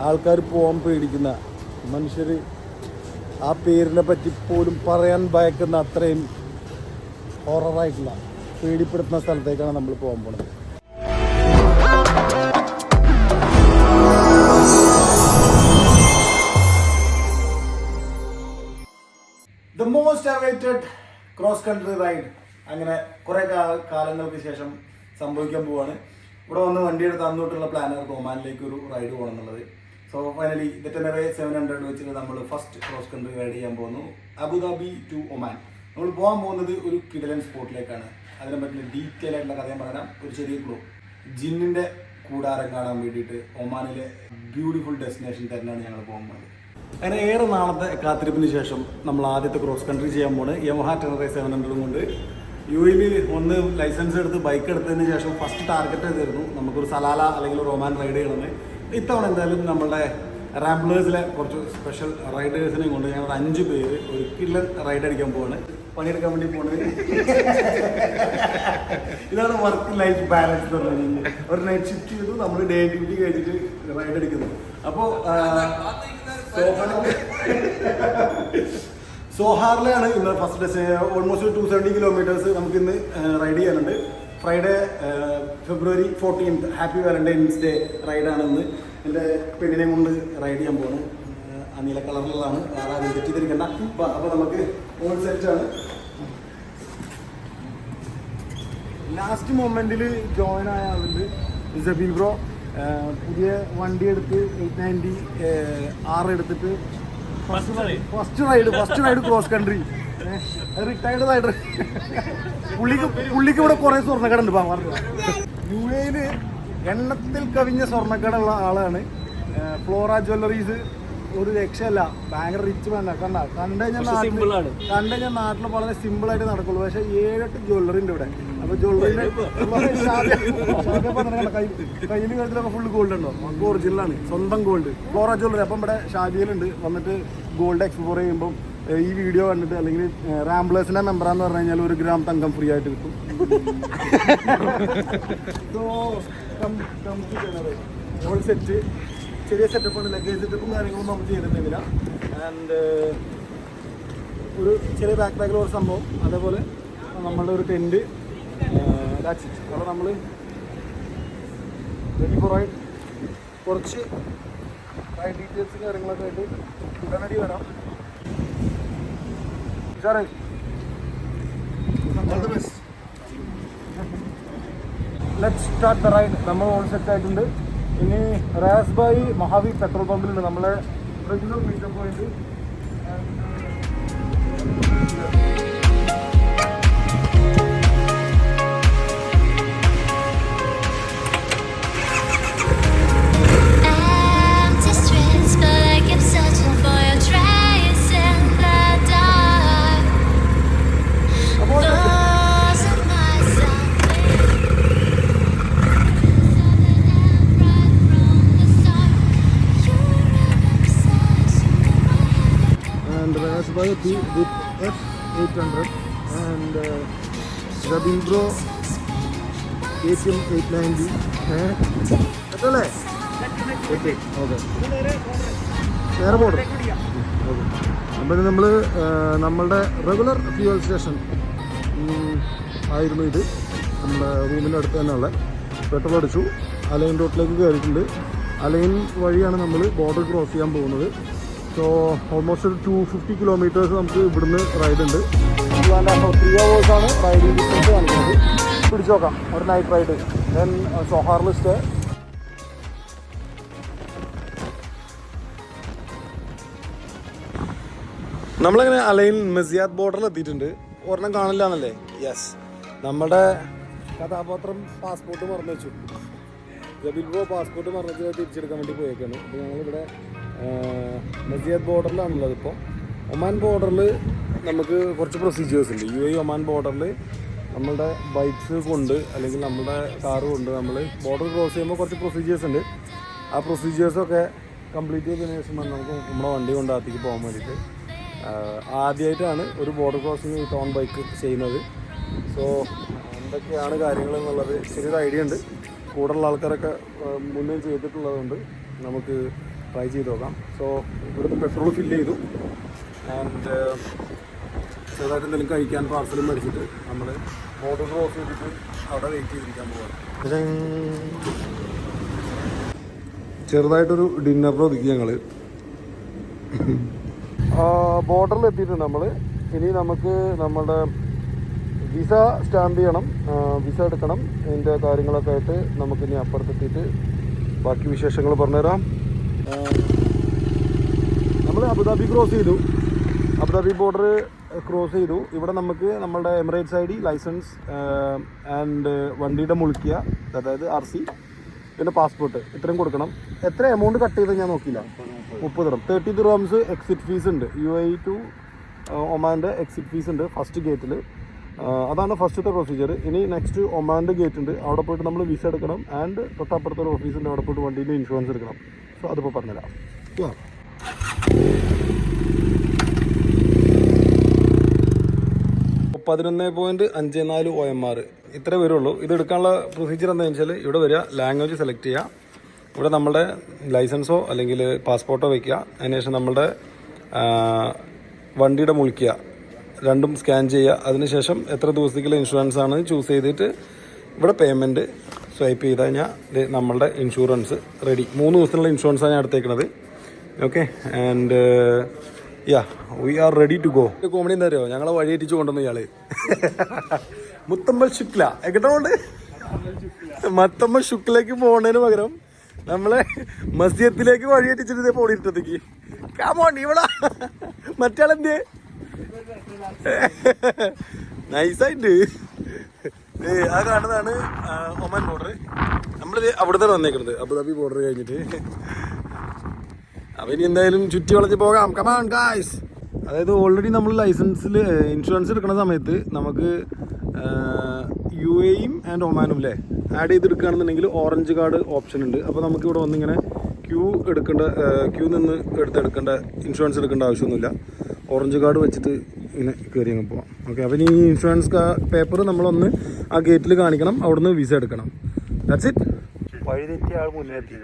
ആൾക്കാർ പോകാൻ പേടിക്കുന്ന മനുഷ്യർ ആ പേരിനെ പറ്റി പോലും പറയാൻ ഭയക്കുന്ന അത്രയും ഹൊററായിട്ടുള്ള പേടിപ്പെടുത്തുന്ന സ്ഥലത്തേക്കാണ് നമ്മൾ പോകാൻ പോകുന്നത്. The most awaited cross country ride അങ്ങനെ കുറേ കാലങ്ങൾക്ക് ശേഷം സംഭവിക്കാൻ പോവാണ്. ഇവിടെ വന്ന് വണ്ടി എടുത്ത് അന്നോട്ടുള്ള പ്ലാനായിരുന്നു ഒമാനിലേക്ക് ഒരു റൈഡ് പോകണം എന്നുള്ളത്. സോ ഫൈനലി വെറ്റനറി 700 വെച്ചിട്ട് നമ്മൾ ഫസ്റ്റ് ക്രോസ് കൺട്രി റൈഡ് ചെയ്യാൻ പോകുന്നു. Abu Dhabi to Oman. നമ്മൾ പോകാൻ പോകുന്നത് ഒരു കിടിലൻ സ്പോട്ടിലേക്കാണ്. അതിനെ പറ്റിയ ഡീറ്റെയിൽ ആയിട്ടുള്ള കഥ പറയാം. ഒരു ചെറിയ ക്ലൂ, ജിന്നിൻ്റെ കൂടാരം കാണാൻ വേണ്ടിയിട്ട് ഒമാനിലെ ബ്യൂട്ടിഫുൾ ഡെസ്റ്റിനേഷൻ തന്നെയാണ് ഞങ്ങൾ പോകുന്നത്. അങ്ങനെ ഏറെ നാളത്തെ കാത്തിരിപ്പിന് ശേഷം നമ്മൾ ആദ്യത്തെ ക്രോസ് കൺട്രി ചെയ്യാൻ പോകുന്നത് യമഹ ടെനറെ 700 കൊണ്ട് UAE ഒന്ന് ലൈസൻസ് എടുത്ത് ബൈക്ക് എടുത്തതിന് ശേഷം ഫസ്റ്റ് ടാർഗറ്റ് ചെയ്തിരുന്നു നമുക്കൊരു സലാല അല്ലെങ്കിൽ ഒരു ഒമാൻ റൈഡ് ചെയ്യണമെന്ന്. ഇത്തവണ എന്തായാലും നമ്മളുടെ റാംബ്ലേഴ്സിലെ കുറച്ച് സ്പെഷ്യൽ റൈഡേഴ്സിനെയും കൊണ്ട് ഞങ്ങൾ 5 പേര് ഒരു കില്ലൻ റൈഡ് അടിക്കാൻ പോവാണ്. പണിയെടുക്കാൻ വേണ്ടി പോകുന്നത്. ഇതാണ് വർക്ക് ലൈഫ് ബാലൻസ് എന്ന് പറഞ്ഞു കഴിഞ്ഞാൽ. ഒരു നൈറ്റ് ഷിഫ്റ്റ് ചെയ്തു, നമ്മൾ ഡേ ഡ്യൂട്ടി കഴിഞ്ഞിട്ട് റൈഡ് അടിക്കുന്നു. അപ്പോൾ സോഹാറിലാണ് ഇന്ന് ഫസ്റ്റ് ഡെസ്റ്റിനേഷൻ. ഓൾമോസ്റ്റ് 270 കിലോമീറ്റേഴ്സ് നമുക്ക് ഇന്ന് റൈഡ് ചെയ്യാനുണ്ട്. ഫ്രൈഡേ ഫെബ്രുവരി 14th ഹാപ്പി വാലന്റൈൻസ് ഡേ റൈഡാണ് ഇന്ന്. എൻ്റെ പെണ്ണിനെ കൊണ്ട് റൈഡ് ചെയ്യാൻ പോകണം. ആ നീല കളറിലുള്ളതാണ്, ആരാരും തെറ്റിദ്ധരിക്കണ്ട. അപ്പോൾ നമുക്ക് ഓൾ സെറ്റാണ്. ലാസ്റ്റ് മൊമെന്റിൽ ജോയിൻ ആയ ആളുണ്ട് ജബീൽ ബ്രോ. പുതിയ വണ്ടി എടുത്ത് 890 R എടുത്തിട്ട് first ride cross country. Retired rider. പുള്ളിക്ക് ഇവിടെ കുറേ സ്വർണ്ണക്കട ഉണ്ട്. UAE എണ്ണത്തിൽ കവിഞ്ഞ സ്വർണ്ണക്കട ഉള്ള ആളാണ്. ഫ്ലോറ ജ്വല്ലറീസ് ഒരു രക്ഷയല്ല, ഭയങ്കര റിച്ച് വേണ്ട. കണ്ട ഞാൻ നാട്ടിൽ വളരെ സിമ്പിൾ ആയിട്ട് നടക്കുള്ളൂ. പക്ഷെ 7-8 ജ്വല്ലറി ഉണ്ട് ഇവിടെ. അപ്പൊ ജ്വല്ലറിന്റെ കയ്യിൽ കഴുത്തിലൊക്കെ ഫുള്ള് ഗോൾഡ് ഉണ്ടോ? നമുക്ക് ഒറിജിനലാണ്, സ്വന്തം ഗോൾഡ്. Flora jewellery. അപ്പം ഇവിടെ ഷാദിയിലുണ്ട്. വന്നിട്ട് ഗോൾഡ് എക്സ്പ്ലോർ ചെയ്യുമ്പോൾ ഈ വീഡിയോ കണ്ടിട്ട് അല്ലെങ്കിൽ റാംബ്ലേഴ്സിന്റെ മെമ്പറാന്ന് പറഞ്ഞു കഴിഞ്ഞാൽ 1 ഗ്രാം തങ്കം ഫ്രീ ആയിട്ട് കിട്ടും. ഓൾ സെറ്റ്, ചെറിയ സെറ്റപ്പാണ്. ലഗേജ് സെറ്റപ്പും കാര്യങ്ങളും നമുക്ക് ചെയ്തിട്ടുണ്ടെങ്കില്ല. ആൻഡ് ഒരു ചെറിയ ബാക്ക് പാക്കിൽ ഒരു സംഭവം, അതേപോലെ നമ്മളുടെ ഒരു ടെൻറ്റ്, ദാറ്റ്സ് ഇറ്റ്. അപ്പോൾ നമ്മൾ റെഡി ഫോർ റൈഡ്. കുറച്ച് റൈഡ് ഡീറ്റെയിൽസും കാര്യങ്ങളൊക്കെ ആയിട്ട് ഉടനടി വരാം. സാറേ ലെറ്റ്സ് സ്റ്റാർട്ട് ദ റൈഡ്. നമ്മൾ ഓൾ സെറ്റ് ആയിട്ടുണ്ട്. ഇനി റാസ്ബായി മഹാവീർ പെട്രോൾ പമ്പിലുണ്ട് നമ്മളെ regular meetup point. with F800 and Jabin Bro KTM 890. എത്തല്ലേ? ഓക്കെ നേരെ പോടും. ഓക്കെ. അപ്പം നമ്മൾ നമ്മളുടെ റെഗുലർ ഫ്യൂവൽ സ്റ്റേഷൻ ആയിരുന്നു ഇത്. നമ്മുടെ റൂമിൻ്റെ അടുത്ത് തന്നെയുള്ള. പെട്രോൾ അടിച്ചു, അലൈൻ റോട്ടിലേക്ക് കയറിയിട്ടുണ്ട്. അലൈൻ വഴിയാണ് നമ്മൾ ബോർഡർ ക്രോസ് ചെയ്യാൻ പോകുന്നത്. സോ ഓൾമോസ്റ്റ് ഒരു 250 കിലോമീറ്റേഴ്സ് നമുക്ക് ഇവിടുന്ന് റൈഡ് ഉണ്ട്. 3 hours റൈഡിങ് ഡിസ്റ്റൻസ് കാണിക്കുന്നത്. പിടിച്ചു നോക്കാം ഒരു നൈറ്റ് റൈഡ്. ദെൻ സോഹാറിൽ സ്റ്റേ. നമ്മളങ്ങനെ അലൈൻ മെസിയാത്ത് ബോർഡറിൽ എത്തിയിട്ടുണ്ട്. ഒരെണ്ണം കാണില്ല എന്നല്ലേ? യെസ്, നമ്മുടെ കഥാപാത്രം പാസ്പോർട്ട് മറന്നു വെച്ചു. ജബീൽ ബ്രോ പാസ്പോർട്ട് മറന്നു വെച്ച് തിരിച്ചെടുക്കാൻ വേണ്ടി പോയേക്കാണ്. അപ്പോൾ ഞങ്ങളിവിടെ മെസിയാത്ത് ബോർഡറിലാണുള്ളത്. ഇപ്പോൾ ഒമാൻ ബോർഡറിൽ നമുക്ക് കുറച്ച് പ്രൊസീജിയേഴ്സ് ഉണ്ട്. UAE ഒമാൻ ബോർഡറിൽ നമ്മളുടെ ബൈക്സ് കൊണ്ട് അല്ലെങ്കിൽ നമ്മുടെ കാറ് കൊണ്ട് നമ്മൾ ബോർഡർ ക്രോസ് ചെയ്യുമ്പോൾ കുറച്ച് പ്രൊസീജിയേഴ്സ് ഉണ്ട്. ആ പ്രൊസീജിയേഴ്സൊക്കെ കംപ്ലീറ്റ് ചെയ്തതിനു ശേഷം നമുക്ക് നമ്മുടെ വണ്ടി കൊണ്ട് അകത്തേക്ക് പോകാൻ വേണ്ടിയിട്ട്. ആദ്യമായിട്ടാണ് ഒരു border crossing with on bike ചെയ്യുന്നത്. സോ എന്തൊക്കെയാണ് കാര്യങ്ങൾ എന്നുള്ളത് ചെറിയൊരു ഐഡിയ ഉണ്ട്. കൂടുതലുള്ള ആൾക്കാരൊക്കെ മുന്നേ ചെയ്തിട്ടുള്ളതുകൊണ്ട് നമുക്ക് ട്രൈ ചെയ്ത് നോക്കാം. സോ ഇവിടുത്തെ പെട്രോൾ ഫില്ല് ചെയ്തു ആൻഡ് ചെറുതായിട്ട് എന്തെങ്കിലും കഴിക്കാൻ പാർസലും മേടിച്ചിട്ട് നമ്മൾ ബോർഡർ ക്രോസ് ചെയ്തിട്ട് അവിടെ വെയിറ്റ് ചെയ്തിരിക്കാൻ പോവാണ്. ചെറുതായിട്ടൊരു ഡിന്നറിന് ഒതുക്കി ഞങ്ങൾ ബോർഡറിൽ എത്തിയിട്ടുണ്ട് നമ്മൾ. ഇനി നമുക്ക് നമ്മുടെ വിസ സ്റ്റാമ്പ് ചെയ്യണം, വിസ എടുക്കണം, ഇതിൻ്റെ കാര്യങ്ങളൊക്കെ ആയിട്ട് നമുക്കിനി അപ്പുറത്തെത്തിയിട്ട് ബാക്കി വിശേഷങ്ങൾ പറഞ്ഞുതരാം. നമ്മൾ അബുദാബി ക്രോസ് ചെയ്തു, അബുദാബി ബോർഡർ ക്രോസ് ചെയ്തു. ഇവിടെ നമുക്ക് നമ്മളുടെ എമിറേറ്റ്സ് ID, ലൈസൻസ് ആൻഡ് വണ്ടിയുടെ മുളിക്കുക, അതായത് RC, പിന്നെ പാസ്പോർട്ട്, ഇത്രയും കൊടുക്കണം. എത്ര എമൗണ്ട് കട്ട് ചെയ്ത് ഞാൻ നോക്കിയില്ല. 30 ദിർഹം, 30 ദിർഹംസ് എക്സിറ്റ് ഫീസ് ഉണ്ട്. UAE ടു ഒമാൻ്റെ എക്സിറ്റ് ഫീസ് ഉണ്ട് ഫസ്റ്റ് ഗേറ്റിൽ. അതാണ് ഫസ്റ്റത്തെ പ്രൊസീജിയർ. ഇനി നെക്സ്റ്റ് ഒമാൻ്റെ ഗേറ്റ് ഉണ്ട്, അവിടെ പോയിട്ട് നമ്മൾ വിസ എടുക്കണം. ആൻഡ് തൊട്ടപ്പുറത്തൊരു ഓഫീസുണ്ട്, അവിടെ പോയിട്ട് വണ്ടീൻ്റെ ഇൻഷുറൻസ് എടുക്കണം. സോ അതിപ്പോൾ പറഞ്ഞുതരാം. 11.54 OMR ഇത്ര വരുള്ളൂ. ഇത് എടുക്കാനുള്ള പ്രൊസീജിയർ എന്താണെന്ന് വെച്ചാൽ ഇവിടെ വരിക, ലാംഗ്വേജ് സെലക്ട് ചെയ്യുക, ഇവിടെ നമ്മുടെ ലൈസൻസോ അല്ലെങ്കിൽ പാസ്പോർട്ടോ വയ്ക്കുക. അതിനുശേഷം നമ്മുടെ വണ്ടിയുടെ മുളിക്കുക, രണ്ടും സ്കാൻ ചെയ്യുക. അതിനുശേഷം എത്ര ദിവസത്തേക്കുള്ള ഇൻഷുറൻസ് ആണ് ചൂസ് ചെയ്തിട്ട് ഇവിടെ പേയ്മെൻറ്റ് സ്വൈപ്പ് ചെയ്ത് കഴിഞ്ഞാൽ നമ്മളുടെ ഇൻഷുറൻസ് റെഡി. 3 ദിവസത്തിനുള്ള ഇൻഷുറൻസാണ് ഞാൻ എടുത്തേക്കുന്നത്. Okay, and we are ready to go. Comedy എന്താ അറിയോ, ഞങ്ങളെ വഴിയേറ്റിച്ച് കൊണ്ടുവന്നു ഇയാള്. മുത്തമ്മൽ ശുക്ല എങ്ങോട്ടുണ്ട്? മുത്തമ്മൽ ശുക്ലക്ക് പോകുന്നതിന് പകരം നമ്മളെ മസ്ജിദത്തിലേക്ക് വഴിയേറ്റിച്ചിട്ട് പോണിട്ടത്തേക്ക്. കാമോൺ ഇവിടെ മറ്റാളെന്തേ നൈസായിട്ട്. ആ കാണുന്നതാണ് ഒമാൻ ബോർഡർ. നമ്മളിത് അവിടുത്തെ വന്നേക്കുന്നത്, അബുദാബി ബോർഡർ കഴിഞ്ഞിട്ട്. അപ്പം ഇനി എന്തായാലും ചുറ്റി വളച്ച് പോകാം. Come on guys. അതായത് ഓൾറെഡി നമ്മൾ ലൈസൻസിൽ ഇൻഷുറൻസ് എടുക്കുന്ന സമയത്ത് നമുക്ക് UAEയും ആൻഡ് ഒമാനും അല്ലേ ആഡ് ചെയ്തെടുക്കുകയാണെന്നുണ്ടെങ്കിൽ ഓറഞ്ച് കാർഡ് ഓപ്ഷൻ ഉണ്ട്. അപ്പോൾ നമുക്ക് ഇവിടെ വന്നിങ്ങനെ ക്യൂ നിന്ന് എടുക്കേണ്ട ഇൻഷുറൻസ് എടുക്കേണ്ട ആവശ്യമൊന്നുമില്ല. ഓറഞ്ച് കാർഡ് വെച്ചിട്ട് ഇങ്ങനെ കയറി അങ്ങ് പോവാം. ഓക്കെ, അപ്പം ഈ ഇൻഷുറൻസ് പേപ്പർ നമ്മളൊന്ന് ആ ഗേറ്റിൽ കാണിക്കണം, അവിടുന്ന് വിസ എടുക്കണം. That's it. വഴിതെറ്റിയ ആൾ മുന്നിലെത്തി.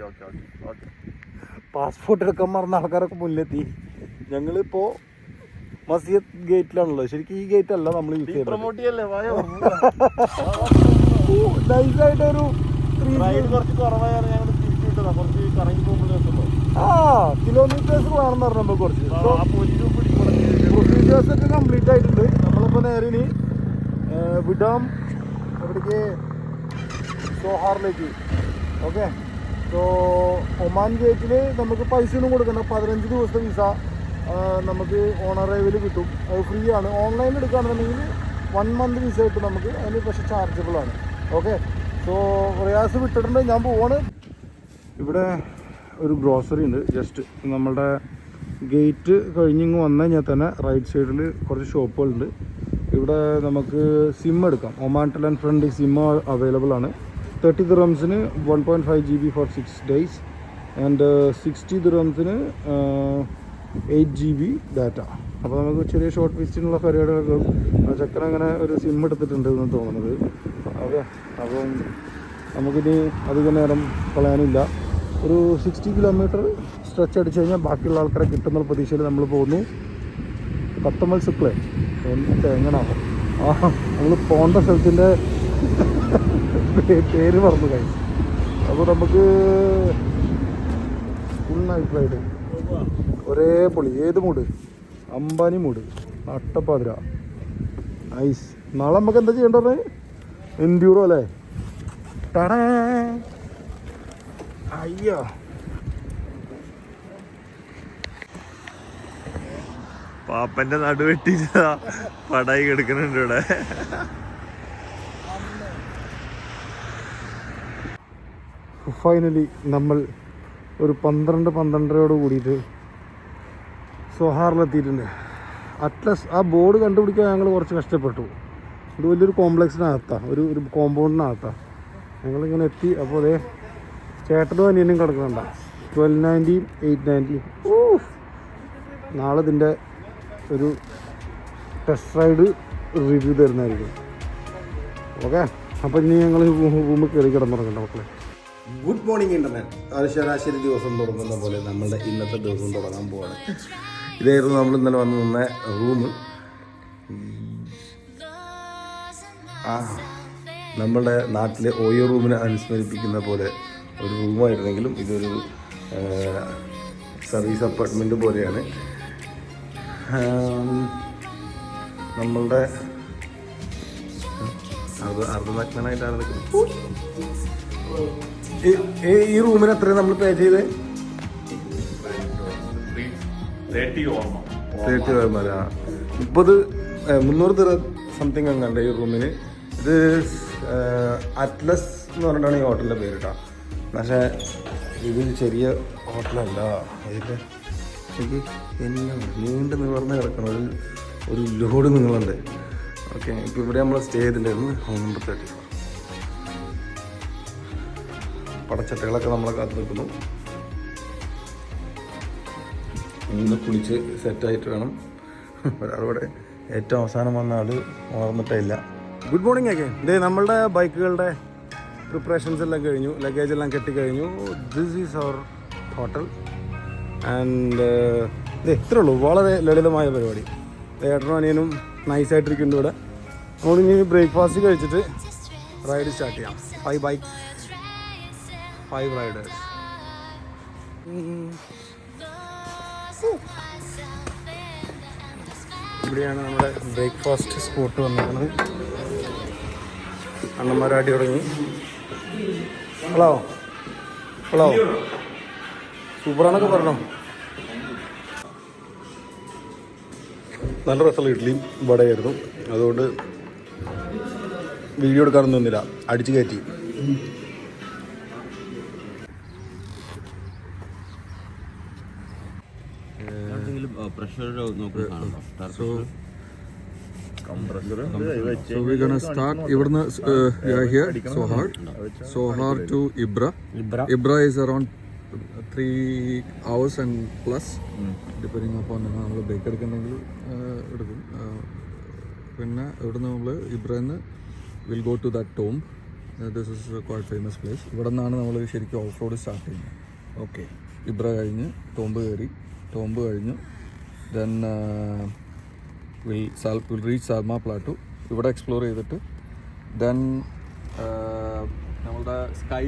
ഓക്കെ, പാസ്പോർട്ട് എടുക്കാൻ മറന്ന ആൾക്കാരൊക്കെ മുന്നിലെത്തി. ഞങ്ങളിപ്പോൾ മസ്ജിദ് ഗേറ്റിലാണല്ലോ. ശരിക്കും ഈ ഗേറ്റ് അല്ല നമ്മൾ യൂസ് ചെയ്യുന്നത്. നൈസായിട്ടൊരു കിലോമീറ്റേഴ്സ് വേണമെന്ന് പറഞ്ഞപ്പോൾ കുറച്ച് പ്രൊസീജിയേഴ്സ് ഒക്കെ കംപ്ലീറ്റ് ആയിട്ടുണ്ട്. നമ്മളിപ്പോൾ നേരെ ഇനി വിടാം എവിടേക്ക്, സോഹാറിലേക്ക്. ഓക്കെ, സോ ഒമാൻ ഗേറ്റിൽ നമുക്ക് പൈസ ഒന്നും കൊടുക്കണ്ട. 15 ദിവസത്തെ വിസ നമുക്ക് ഓൺ അറൈവിൽ കിട്ടും. അത് ഫ്രീ ആണ്. ഓൺലൈനിൽ എടുക്കുകയാണെന്നുണ്ടെങ്കിൽ 1 മന്ത് വിസ കിട്ടും നമുക്ക്. അതിന് പക്ഷേ ചാർജബിൾ ആണ്. ഓക്കെ, സോ റിയാസ് വിട്ടിട്ടുണ്ട്, ഞാൻ പോവാണ്. ഇവിടെ ഒരു ഗ്രോസറി ഉണ്ട്. ജസ്റ്റ് നമ്മളുടെ ഗേറ്റ് കഴിഞ്ഞിങ്ങ് വന്നു കഴിഞ്ഞാൽ തന്നെ റൈറ്റ് സൈഡിൽ കുറച്ച് ഷോപ്പുകളുണ്ട്. ഇവിടെ നമുക്ക് സിം എടുക്കാം. Omantel and friendly SIM available ആണ്. 30 ദിർഹംസിന് 1.5 GB ഫോർ 6 days ആൻഡ് 60 ദിർഹംസിന് 8 GB ഡാറ്റ. അപ്പോൾ നമുക്ക് ചെറിയ ഷോർട്ട് വിസിറ്റിനുള്ള പരിപാടികളൊക്കെ ചക്കൻ അങ്ങനെ ഒരു സിം എടുത്തിട്ടുണ്ട് എന്ന് തോന്നുന്നത്. ഓക്കെ, അപ്പം നമുക്കിനി അധികം നേരം കളയാനില്ല. ഒരു 60 കിലോമീറ്റർ സ്ട്രെച്ച് അടിച്ചു കഴിഞ്ഞാൽ ബാക്കിയുള്ള ആൾക്കാരെ കിട്ടുന്ന പ്രതീക്ഷയിൽ നമ്മൾ പോകുന്നു. മുത്തമ്മൽ ശുക്ല എന്ത് എങ്ങനെയാണോ നമ്മൾ പോകേണ്ട സ്ഥലത്തിൻ്റെ പേര് മറന്നു കഴിയും. അപ്പോൾ നമുക്ക് ഫുൾ നൈറ്റ് റൈഡ്, ഒരേ പൊളി. ഏത് മൂഡ്? അംബാനി മൂഡ്, അട്ടപ്പാതിര. നൈസ്. നാളെ നമുക്ക് എന്താ ചെയ്യേണ്ടത്? എൻഡ്യൂറോ അല്ലേ? അയ്യോ, പാപ്പന്റെ നടുവെട്ടി പടായി കിടക്കുന്നുണ്ട് ഇവിടെ. ഫൈനലി നമ്മൾ ഒരു 12:30 കൂടിയിട്ട് സോഹാറിലെത്തിയിട്ടുണ്ട്. അറ്റ്ലസ് ആ ബോർഡ് കണ്ടുപിടിക്കാൻ ഞങ്ങൾ കുറച്ച് കഷ്ടപ്പെട്ടു. ഇത് വലിയൊരു കോംപ്ലക്സിനകത്താണ്, ഒരു കോമ്പൗണ്ടിനകത്താണ് ഞങ്ങളിങ്ങനെ എത്തി. അപ്പോൾ അതേ ചേട്ടനും അനിയനും കിടക്കുന്നുണ്ട. 1290, 890. നാളെ ഇതിൻ്റെ ഒരു ടെസ്റ്റ് റൈഡ് റിവ്യൂ തരുന്നതായിരിക്കും. ഓക്കെ, അപ്പോൾ ഇനി ഞങ്ങൾ റൂമിൽ കയറി കിടന്നുറങ്ങണ്ട മക്കളെ. Good morning internet. ഒരു ശരാശരി ദിവസം തുടങ്ങുന്ന പോലെ നമ്മളുടെ ഇന്നത്തെ ദിവസം തുടങ്ങാൻ പോവാണ്. ഇതായിരുന്നു നമ്മൾ ഇന്നലെ വന്ന് നിന്ന റൂം. നമ്മളുടെ നാട്ടിലെ ഓയോ റൂമിനെ അനുസ്മരിപ്പിക്കുന്ന പോലെ ഒരു റൂമായിരുന്നെങ്കിലും ഇതൊരു സർവീസ് അപ്പാർട്ട്മെൻറ്റ് പോലെയാണ്. നമ്മളുടെ അർദ്ധനഗ്നായിട്ടാണ് നിൽക്കുന്നത്. ഈ റൂമിന് എത്രയാണ് നമ്മൾ പേ ചെയ്തത്? 300 സംതിങ് അങ്ങാണ്ട് ഈ റൂമിന്. ഇത് അറ്റ്ലസ് എന്ന് പറഞ്ഞിട്ടാണ് ഈ ഹോട്ടലിൻ്റെ പേര് കേട്ടോ. പക്ഷേ ഇത് ചെറിയ ഹോട്ടലല്ല. ഇതിൽ എനിക്ക് എല്ലാം നീണ്ട് നിവർന്ന് കിടക്കണം. ഒരു ലോഡ് നിങ്ങളുണ്ട്. ഓക്കെ, ഇപ്പോൾ ഇവിടെ നമ്മൾ സ്റ്റേ ചെയ്തിട്ടുണ്ടായിരുന്നു ഹോം നമ്പർ 34. പടച്ചട്ടകളൊക്കെ നമ്മളെ കാത്തു നിൽക്കുന്നു. ഇന്ന് കുളിച്ച് സെറ്റായിട്ട് വേണം. ഒരാളിവിടെ ഏറ്റവും അവസാനം വന്ന ആൾ ഉണർന്നിട്ടില്ല. ഗുഡ് മോർണിംഗ് ഒക്കെ. ഇതേ നമ്മളുടെ ബൈക്കുകളുടെ പ്രിപ്പറേഷൻസ് എല്ലാം കഴിഞ്ഞു, ലഗേജ് എല്ലാം കെട്ടിക്കഴിഞ്ഞു. This is our hotel and ഇത് ഇത്രേ ഉള്ളൂ. വളരെ ലളിതമായ പരിപാടി. ഏട്ടനും അനിയനും നൈസായിട്ടിരിക്കുന്നുണ്ട് ഇവിടെ. നമ്മളിനി ബ്രേക്ക്ഫാസ്റ്റ് കഴിച്ചിട്ട് റൈഡ് സ്റ്റാർട്ട് ചെയ്യാം. 5 ബൈക്ക് 5 റൈഡേഴ്സ്. ഇവിടെയാണ് നമ്മുടെ ബ്രേക്ക്ഫാസ്റ്റ് സ്പോട്ട് വന്നിരിക്കുന്നത്. അണ്ണന്മാരാടി തുടങ്ങി. ഹലോ ഹലോ, സൂപ്പറാന്നൊക്കെ പറഞ്ഞോ. നല്ല രസമുള്ള ഇഡ്ഡലിയും വടയായിരുന്നു. അതുകൊണ്ട് വീഡിയോ എടുക്കാനൊന്നും നിന്നില്ല, അടിച്ചു കയറ്റി. So we're gonna start ഇവിടുന്ന് we are here Sohar to Ibra is around 3 hours and plus depending upon നമ്മൾ ബ്രേക്ക് എടുക്കുന്നെങ്കിൽ എടുക്കും. പിന്നെ ഇവിടുന്ന് നമ്മൾ ഇബ്രന്ന് will go to that tomb. This is quite famous place. ഇവിടെ നിന്നാണ് നമ്മൾ ശരിക്കും ഓഫ് റോഡ് സ്റ്റാർട്ട് ചെയ്യുന്നത്. ഓക്കെ, ഇബ്ര കഴിഞ്ഞ് ടോംബ് കയറി, ടോംബ് കഴിഞ്ഞു then will reach Salma plateau. ഇവിടെ എക്സ്പ്ലോർ ചെയ്തിട്ട് ദെൻ നമ്മളുടെ സ്കൈ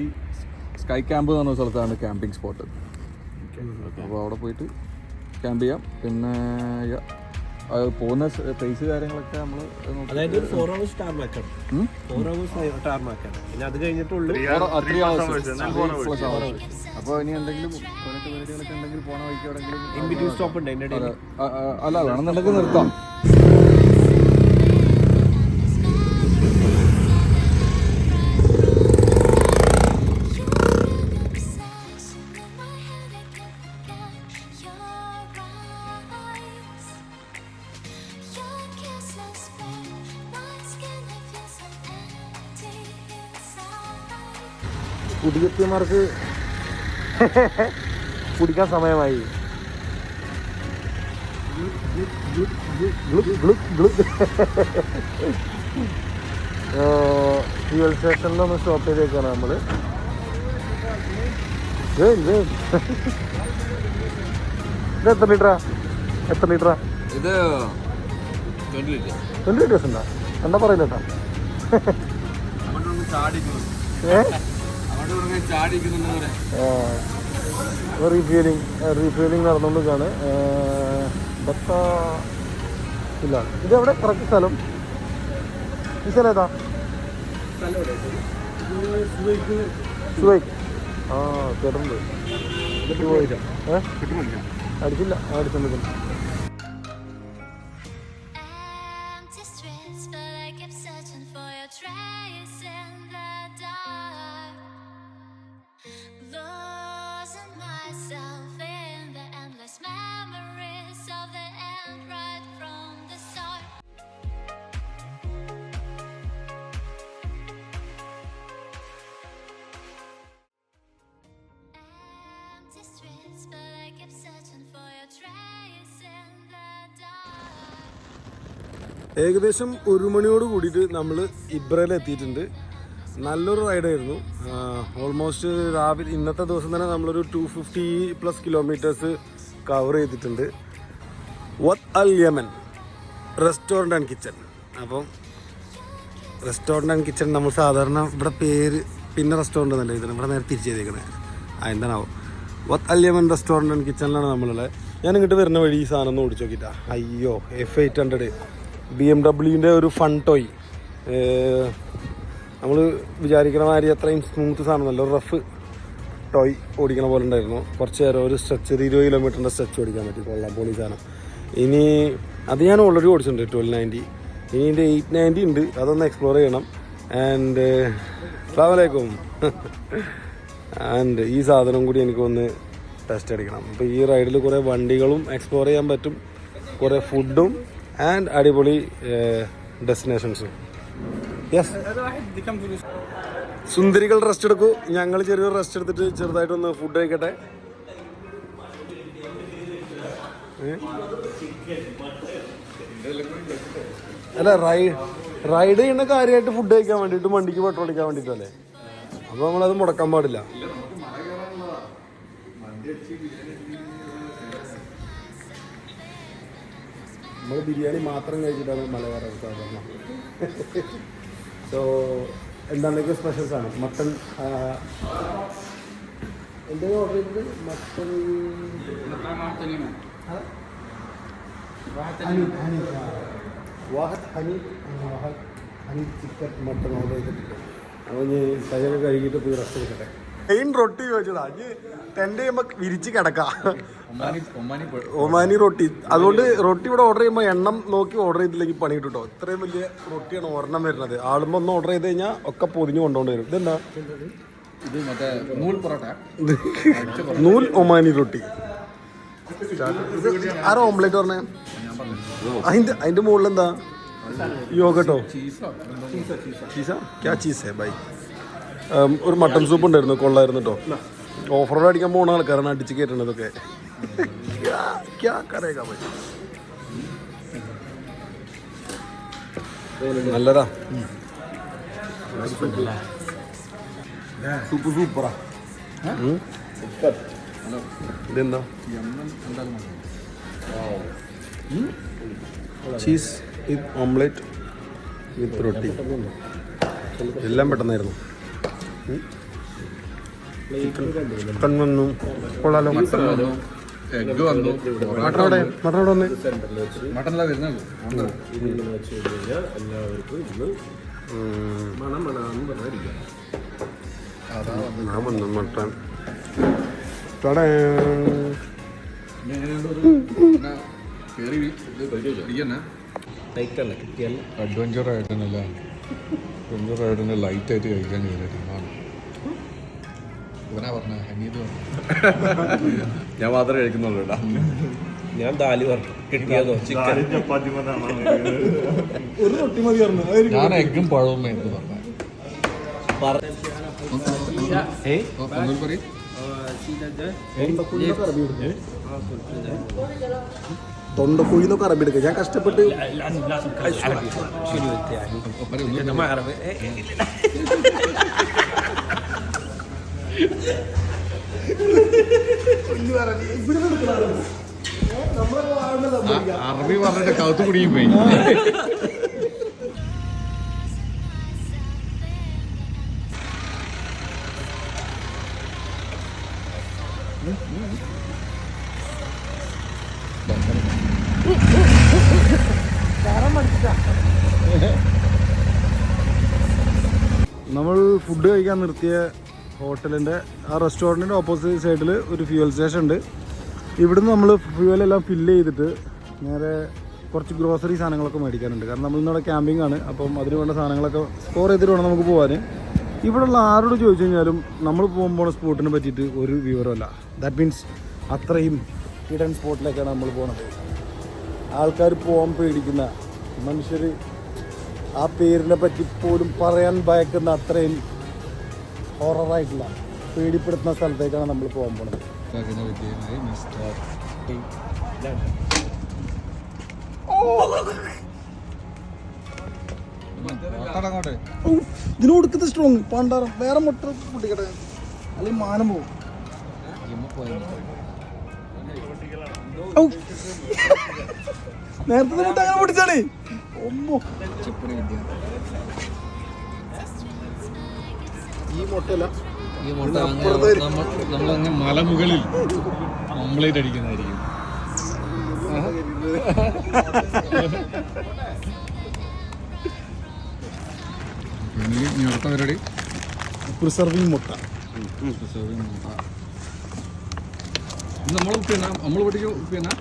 ക്യാമ്പ് എന്ന് പറഞ്ഞ സ്ഥലത്താണ് ക്യാമ്പിംഗ് സ്പോട്ട്. അപ്പോൾ അവിടെ പോയിട്ട് ക്യാമ്പ് ചെയ്യാം. പിന്നെ പോകുന്ന പ്ലേസ് കാര്യങ്ങളൊക്കെ നമ്മൾ അതായത് 4 hours ടാർമാക്ക് ആണ്. 4 hours ടാർമാക്ക് ആണ്. പിന്നെ അത് കഴിഞ്ഞിട്ടുള്ളൂ 3 hours. അപ്പോൾ ഇനി എന്തെങ്കിലും പരിപാടികളൊക്കെ ഉണ്ടെങ്കിൽ പോണ വഴിക്ക് എവിടെയെങ്കിലും ഇൻ ബിറ്റ്വീൻ സ്റ്റോപ്പ് ഉണ്ട് അതിൻ്റെ ഇടയിൽ. അല്ല, വേണമെന്നുണ്ടെങ്കിൽ നിർത്താം. കുടിയെത്തിയമാർക്ക് കുടിക്കാൻ സമയമായി. ഫ്യൂവൽ സ്റ്റേഷനിലൊന്ന് സ്റ്റോപ്പ് ചെയ്തേക്കാണ് നമ്മൾ. ഇത് എത്ര ലിറ്ററാ? ഇത് 20 ലിറ്റേഴ്സ് ഉണ്ടാ? എന്താ പറയുന്നത് കേട്ടോ. റീഫ്യൂലിംഗ് നടന്നുകൊണ്ടിരിക്കുകയാണ്. ഇല്ല, ഇതെവിടെ കറക്റ്റ് സ്ഥലം? ഈ സ്ഥലം ഏതാ? സുവൈക്ക്. ആ, കേട്ടിട്ടുണ്ട്. അടിച്ചില്ല, അടിച്ചിട്ടുണ്ട്. ഏകദേശം 1 മണിയോട് കൂടിയിട്ട് നമ്മൾ ഇബ്രയിൽ എത്തിയിട്ടുണ്ട്. നല്ലൊരു റൈഡായിരുന്നു. ഓൾമോസ്റ്റ് രാവിലെ ഇന്നത്തെ ദിവസം തന്നെ നമ്മളൊരു 250+ കിലോമീറ്റേഴ്സ് കവർ ചെയ്തിട്ടുണ്ട്. വത്ത് അൽ യമൻ റെസ്റ്റോറൻറ്റ് ആൻഡ് കിച്ചൺ. അപ്പം റെസ്റ്റോറൻറ്റ് ആൻഡ് കിച്ചൺ നമ്മൾ സാധാരണ ഇവിടെ പേര് പിന്നെ റെസ്റ്റോറൻറ്റ് എന്നല്ലേ ഇതിന് ഇവിടെ നേരെ തിരിച്ച് ചെയ്തേക്കണേ. എന്താണാവോ വത്ത് അൽ യമൻ റെസ്റ്റോറൻറ്റ് ആൻഡ് കിച്ചണിലാണ് നമ്മളുള്ളത്. ഞാൻ ഇങ്ങോട്ട് വരുന്ന വഴി ഈ സാധനം ഒന്ന് ഓടിച്ച് നോക്കിയിട്ടാ. അയ്യോ F800 BMW ഒരു ഫൺ ടോയ്. നമ്മൾ വിചാരിക്കണ മാതിരി അത്രയും സ്മൂത്ത് സാധനം, നല്ല റഫ് ടോയ് ഓടിക്കണ പോലെ ഉണ്ടായിരുന്നു. കുറച്ച് നേരം ഒരു സ്ട്രെച്ച് 20 കിലോമീറ്ററിൻ്റെ സ്ട്രെച്ച് ഓടിക്കാൻ പറ്റി. കൊള്ളാം, പൊളി സാധനം. ഇനി അത് ഞാൻ ഓൾറെഡി ഓടിച്ചിട്ടുണ്ട് 1290. ഇനി ഇതിൻ്റെ 890 ഉണ്ട്, അതൊന്ന് എക്സ്പ്ലോർ ചെയ്യണം. ആൻഡ് അസ്സലാമലൈക്കും. ആൻഡ് ഈ സാധനം കൂടി എനിക്കൊന്ന് ടെസ്റ്റ് അടിക്കണം. അപ്പോൾ ഈ റൈഡിൽ കുറേ വണ്ടികളും എക്സ്പ്ലോർ ചെയ്യാൻ പറ്റും, കുറേ ഫുഡും ആൻഡ് അടിപൊളി ഡെസ്റ്റിനേഷൻസും. യെസ്, സുന്ദരികൾ റെസ്റ്റ് എടുക്കൂ, ഞങ്ങൾ ചെറിയൊരു റെസ്റ്റ് എടുത്തിട്ട് ചെറുതായിട്ടൊന്ന് ഫുഡ് കഴിക്കട്ടെ. അല്ല, റൈഡ് ചെയ്യുന്ന കാര്യമായിട്ട് ഫുഡ് കഴിക്കാൻ വേണ്ടിയിട്ട്, വണ്ടിക്ക് പെട്രോൾ അടിക്കാൻ വേണ്ടിയിട്ടല്ലേ. അപ്പോൾ നമ്മളത് മുടക്കാൻ പാടില്ല. നമ്മൾ ബിരിയാണി മാത്രം കഴിച്ചിട്ടാണ് മല കയറാൻ സാധാരണ. സോ എന്തെങ്കിലും സ്പെഷ്യൽസാണ്. മട്ടൺ എന്തെങ്കിലും ഓർഡർ ചെയ്തത്? മട്ടൺ വാഹത്ത് ഹനി ചിക്കൻ മട്ടൺ ഓർഡർ ചെയ്തിട്ടുണ്ട്. അപ്പോൾ ഞാൻ കൈയൊക്കെ കഴുകിയിട്ട് പോയി റെസ്റ്റ് എടുക്കട്ടെ. മെയിൻ റൊട്ടി ചോദിച്ചതാ. ഇനി ടെൻറ്റ് ചെയ്യുമ്പോൾ വിരിച്ച് കിടക്കാം. ഒമാനി റൊട്ടി. അതുകൊണ്ട് റൊട്ടി ഇവിടെ ഓർഡർ ചെയ്യുമ്പോൾ എണ്ണം നോക്കി ഓർഡർ ചെയ്തില്ലെങ്കിൽ പണി കിട്ടും കേട്ടോ. ഇത്രയും വലിയ റൊട്ടിയാണ് ഒരെണ്ണം വരുന്നത്. ആളുമ്പോൾ ഒന്ന് ഓർഡർ ചെയ്ത് കഴിഞ്ഞാൽ ഒക്കെ പൊതിഞ്ഞ് കൊണ്ടുകൊണ്ട് വരും. ഇതെന്താ? നൂൽ ഒമാനി റൊട്ടി. ആരോ ഓംലെറ്റ് പറഞ്ഞേ? അതിന്റെ മുകളിൽ എന്താ? യോഗട്ടോ? ചീസ? ക്യാ ചീസ് ഹേ ബൈ? ഒരു മട്ടൺ സൂപ്പ് ഉണ്ടായിരുന്നു, കൊള്ളായിരുന്നു കേട്ടോ. ഓഫറോട് അടിക്കാൻ പോകുന്ന ആൾക്കാരാണ് അടിച്ച് കയറ്റണതൊക്കെ. നല്ലതാ, സൂപ്പ് സൂപ്പറാ. ഇതെന്താ? ചീസ് വിത്ത് ഓംലെറ്റ് വിത്ത് റൊട്ടി. എല്ലാം പെട്ടെന്നായിരുന്നു. ചിക്കൻ വന്നു, കൊള്ളാലോ. എഗ് വന്നു. മട്ടനോടെ വന്ന് മട്ടനല്ല വരുന്നല്ലോ. ഞാൻ വന്നു മട്ടൻ. അഡ്വഞ്ചർ ആയിട്ടല്ല, ലൈറ്റായിട്ട് കഴിക്കാൻ കയറിയിട്ടാണ്. ഇവനാ പറഞ്ഞ ഹമീദ് ഞാൻ മാത്രമേ കഴിക്കുന്നുള്ളൂ. ഞാൻ ദാല് പറഞ്ഞു കിട്ടിയതോ ചിക്കൻ ചപ്പാത്തി ഒരു റൊട്ടി മതി പറഞ്ഞു. ഞാൻ എഗ്ഗും പഴവും എന്ന് പറഞ്ഞ തൊണ്ടക്കുഴിന്നൊക്കെ അറബി എടുക്കുക. ഞാൻ കഷ്ടപ്പെട്ട് അറബി പറഞ്ഞിട്ട് കൗത്ത് കുടിയും പോയി. നമ്മൾ ഫുഡ് കഴിക്കാൻ നിർത്തിയ ഹോട്ടലിൻ്റെ ആ റെസ്റ്റോറൻറ്റിൻ്റെ ഓപ്പോസിറ്റ് സൈഡിൽ ഒരു ഫ്യൂവൽ സ്റ്റേഷൻ ഉണ്ട്. ഇവിടുന്ന് നമ്മൾ ഫ്യൂവലെല്ലാം ഫില്ല് ചെയ്തിട്ട് നേരെ കുറച്ച് ഗ്രോസറി സാധനങ്ങളൊക്കെ മേടിക്കാനുണ്ട്. കാരണം നമ്മൾ ഇന്നിവിടെ ക്യാമ്പിംഗ് ആണ്. അപ്പം അതിന് വേണ്ട സാധനങ്ങളൊക്കെ സ്റ്റോർ ചെയ്തിട്ട് വേണം നമുക്ക് പോകാൻ. ഇവിടെയുള്ള ആരോട് ചോദിച്ചു കഴിഞ്ഞാലും നമ്മൾ പോകുമ്പോൾ സ്പോട്ടിനെ പറ്റിയിട്ട് ഒരു വിവരമല്ല. ദാറ്റ് മീൻസ് അത്രയും ഹിഡൻ സ്പോട്ടിലേക്കാണ് നമ്മൾ പോകുന്നത്. ആൾക്കാർ പോകാൻ പേടിക്കുന്ന, മനുഷ്യർ ആ പേരിനെ പറ്റി പോലും പറയാൻ ഭയക്കുന്ന അത്രയും ഹൊററായിട്ടുള്ള, പേടിപ്പെടുത്തുന്ന സ്ഥലത്തേക്കാണ് നമ്മൾ പോകാൻ പോകുന്നത്. ഇതിന് കൊടുക്കത്തെ സ്ട്രോങ് പണ്ടാരം വേറെ മുട്ട പൊട്ടിക്കട്ടെ അല്ലെങ്കിൽ മാനം പോകും. നേരത്തെ മുട്ട അങ്ങനെ പൊട്ടിച്ചാണേ. ഒമ്മോ ഈ മുട്ടല്ല ഈ മുട്ട നമ്മളങ്ങ് മലമുകളിൽ ഓംലേറ്റ് അടിക്കുന്നതായിരിക്കും. ഇനി അടുത്ത പരിപാടി പ്രിസർവിങ് മുട്ട. നമ്മൾ പൊട്ടിക്കും പിന്നെ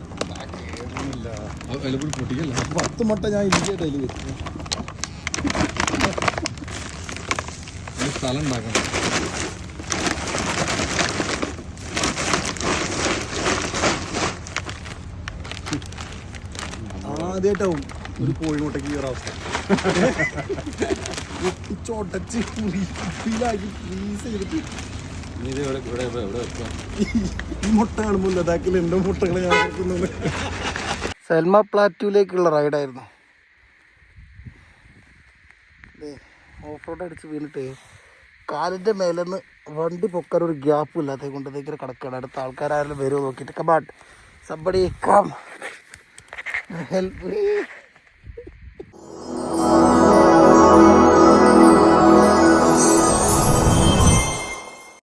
അതിൽ കൂടി പൊട്ടിക്കല്ല. 10 മുട്ട ഞാൻ ഇന്ത്യയുടെ അതിൽ വെച്ചു. സ്ഥലം ഉണ്ടാക്കണം. ആദ്യമായിട്ടാവും ഒരു കോഴിമുട്ടയ്ക്ക് ഈ ഒരവസ്ഥ. ചൊട്ടച്ച് കുപ്പിയിലാക്കി ഫ്രീസ് ചെയ്തിട്ട് ഈ മുട്ട കാണുമ്പോൾ ലഡാക്കിൽ എൻ്റെ മുട്ടകളെ ഞാൻ ഓർക്കുന്നുണ്ട്. സൽമ പ്ലാറ്റൂലേക്കുള്ള റൈഡായിരുന്നു. ഓഫ് റോഡ് അടിച്ച് വീണിട്ട് കാലിൻ്റെ മേലെന്ന് വണ്ടി പൊക്കാൻ ഒരു ഗ്യാപ്പും ഇല്ലാത്തത് കൊണ്ട് ഇങ്ങനെ കിടക്കുകയാണ്. അടുത്ത ആൾക്കാരും വരുമോ നോക്കിയിട്ട് കബാട്ട് സബടി കം ഹെൽപ്പ്.